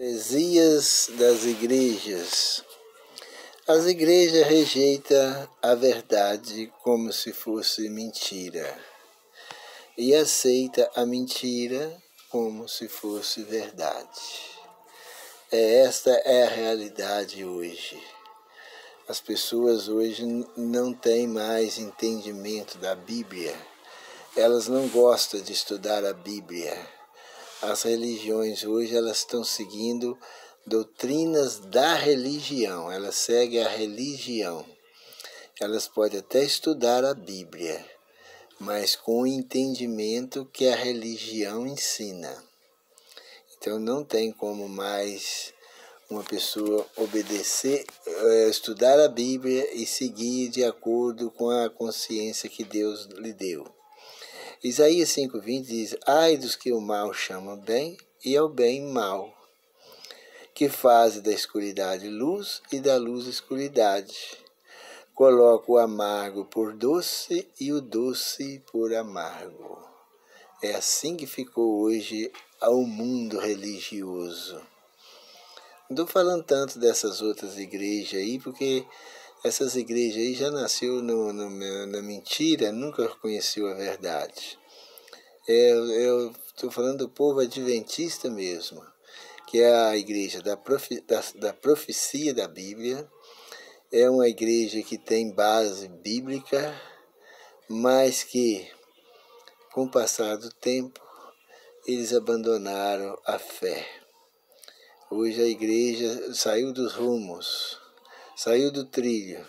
Heresias das igrejas. As igrejas rejeitam a verdade como se fosse mentira e aceita a mentira como se fosse verdade. Esta é a realidade hoje. As pessoas hoje não têm mais entendimento da Bíblia. Elas não gostam de estudar a Bíblia. As religiões hoje elas estão seguindo doutrinas da religião. Elas seguem a religião. Elas podem até estudar a Bíblia, mas com o entendimento que a religião ensina. Então não tem como mais uma pessoa obedecer, estudar a Bíblia e seguir de acordo com a consciência que Deus lhe deu. Isaías 5,20 diz: ai dos que o mal chamam bem e ao bem mal, que fazem da escuridade luz e da luz escuridade. Coloca o amargo por doce e o doce por amargo. É assim que ficou hoje ao mundo religioso. Não estou falando tanto dessas outras igrejas aí, porque essas igrejas aí já nasceu na mentira, nunca conheceu a verdade. Eu estou falando do povo adventista mesmo, que é a igreja da profecia da Bíblia. É uma igreja que tem base bíblica, mas que, com o passar do tempo, eles abandonaram a fé. Hoje a igreja saiu dos rumos, saiu do trilho.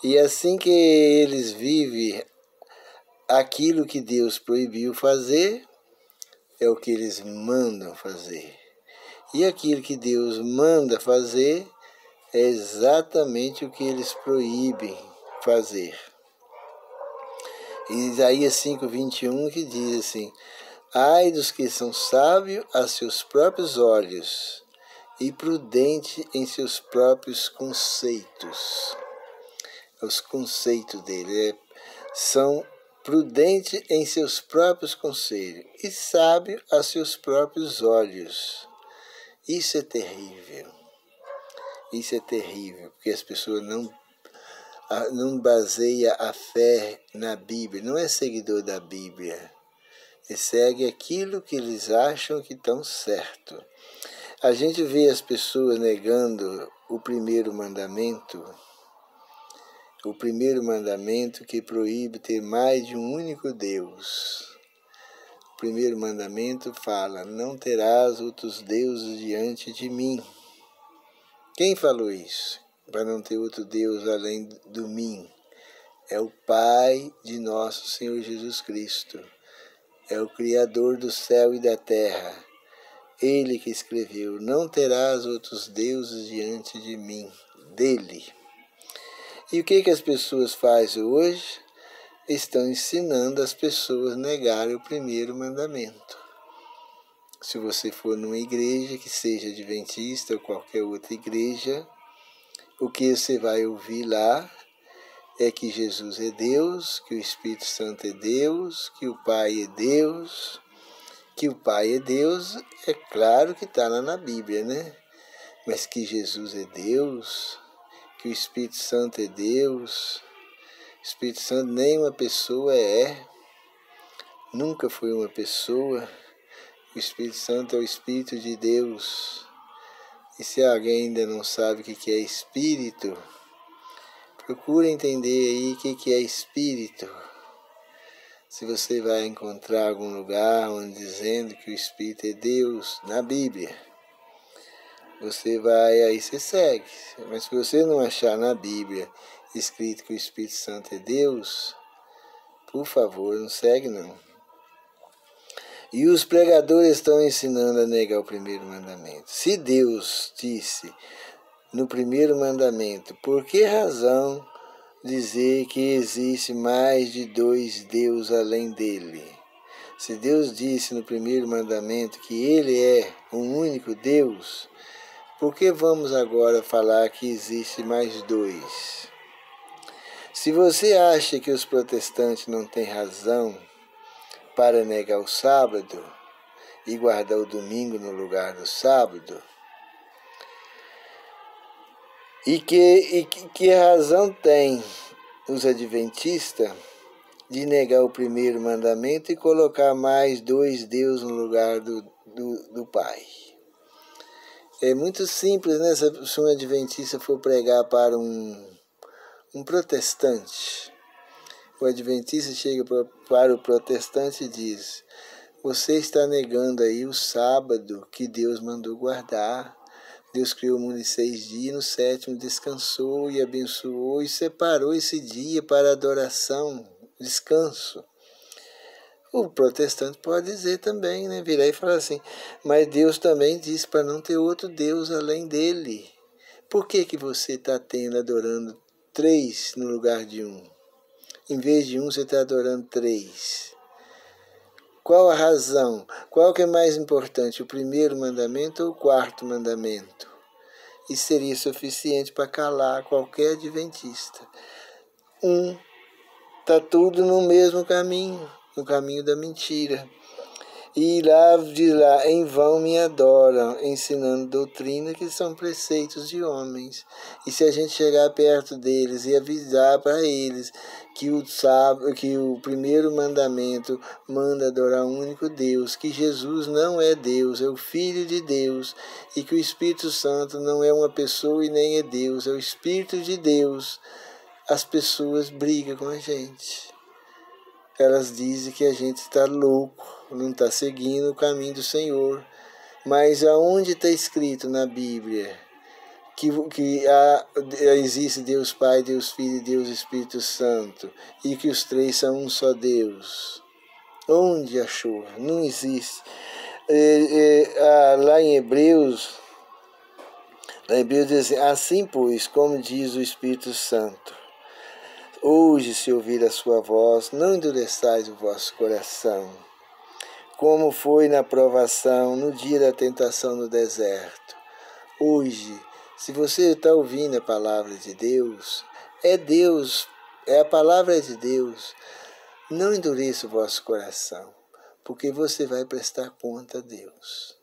E assim que eles vivem aquilo que Deus proibiu fazer, é o que eles mandam fazer. E aquilo que Deus manda fazer é exatamente o que eles proíbem fazer. E Isaías 5,21 que diz assim: ai dos que são sábios a seus próprios olhos e prudente em seus próprios conceitos. Os conceitos dele são prudentes em seus próprios conselhos e sábio a seus próprios olhos. Isso é terrível. Isso é terrível, porque as pessoas não baseiam a fé na Bíblia, não é seguidor da Bíblia. Eles seguem aquilo que eles acham que estão certo. A gente vê as pessoas negando o primeiro mandamento que proíbe ter mais de um único Deus. O primeiro mandamento fala: não terás outros deuses diante de mim. Quem falou isso? Para não ter outro Deus além do mim. É o Pai de nosso Senhor Jesus Cristo. É o Criador do céu e da terra. Ele que escreveu: não terás outros deuses diante de mim, dele. E o que as pessoas fazem hoje? Estão ensinando as pessoas a negarem o primeiro mandamento. Se você for numa igreja, que seja adventista ou qualquer outra igreja, o que você vai ouvir lá é que Jesus é Deus, que o Espírito Santo é Deus, que o Pai é Deus. Que o Pai é Deus, é claro que está lá na Bíblia, né? Mas que Jesus é Deus, que o Espírito Santo é Deus. O Espírito Santo nem uma pessoa é, nunca foi uma pessoa. O Espírito Santo é o Espírito de Deus. E se alguém ainda não sabe o que é Espírito, procure entender aí o que é Espírito. Se você vai encontrar algum lugar onde dizendo que o Espírito é Deus, na Bíblia, aí você segue. Mas se você não achar na Bíblia escrito que o Espírito Santo é Deus, por favor, não segue não. E os pregadores estão ensinando a negar o primeiro mandamento. Se Deus disse no primeiro mandamento, por que razão dizer que existe mais de 2 deuses além dele? Se Deus disse no primeiro mandamento que ele é um único Deus, por que vamos agora falar que existe mais 2? Se você acha que os protestantes não têm razão para negar o sábado e guardar o domingo no lugar do sábado, E que razão tem os adventistas de negar o primeiro mandamento e colocar mais dois deuses no lugar do Pai? É muito simples, né? Se um adventista for pregar para um protestante, o adventista chega para o protestante e diz: você está negando aí o sábado que Deus mandou guardar. Deus criou o mundo em 6 dias, no 7º descansou e abençoou e separou esse dia para adoração, descanso. O protestante pode dizer também, né? Virar e falar assim: mas Deus também disse para não ter outro Deus além dele. Por que você está adorando 3 no lugar de um? Em vez de um, você está adorando 3. Qual a razão? Qual que é mais importante, o primeiro mandamento ou o 4º mandamento? Isso seria suficiente para calar qualquer adventista. Está tudo no mesmo caminho, no caminho da mentira. E lá diz lá: em vão me adoram, ensinando doutrina que são preceitos de homens. E se a gente chegar perto deles e avisar para eles que o primeiro mandamento manda adorar um único Deus, que Jesus não é Deus, é o Filho de Deus, e que o Espírito Santo não é uma pessoa e nem é Deus, é o Espírito de Deus, as pessoas brigam com a gente. Elas dizem que a gente está louco, não está seguindo o caminho do Senhor. Mas aonde está escrito na Bíblia que existe Deus Pai, Deus Filho e Deus Espírito Santo, e que os 3 são um só Deus? Onde achou? Não existe. Lá em Hebreus diz assim, pois, como diz o Espírito Santo: hoje, se ouvir a sua voz, não endureçais o vosso coração, como foi na provação, no dia da tentação no deserto. Hoje, se você está ouvindo a palavra de Deus, é a palavra de Deus, não endureça o vosso coração, porque você vai prestar conta a Deus.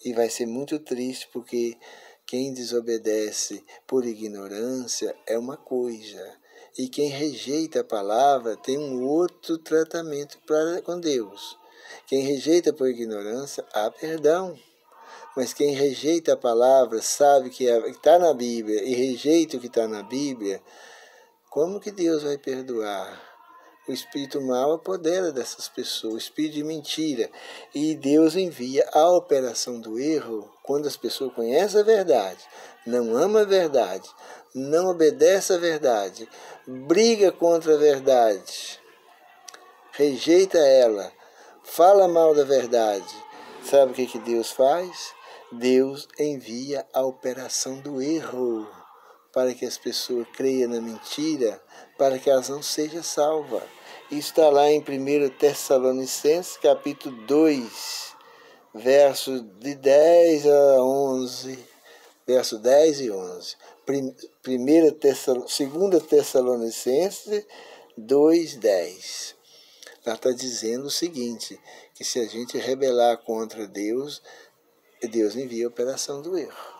E vai ser muito triste, porque quem desobedece por ignorância é uma coisa, e quem rejeita a palavra tem um outro tratamento com Deus. Quem rejeita por ignorância, há perdão. Mas quem rejeita a palavra, sabe que está na Bíblia e rejeita o que está na Bíblia, como que Deus vai perdoar? O espírito mau apodera dessas pessoas, o espírito de mentira. E Deus envia a operação do erro quando as pessoas conhecem a verdade, não amam a verdade, não obedecem a verdade, briga contra a verdade, rejeita ela, fala mal da verdade. Sabe o que Deus faz? Deus envia a operação do erro para que as pessoas creiam na mentira, para que elas não sejam salvas. Isso está lá em 1 Tessalonicenses, capítulo 2, versos de 10 a 11, verso 10 e 11. 2 Tessalonicenses 2, 10. Lá está dizendo o seguinte, que se a gente rebelar contra Deus, Deus envia a operação do erro.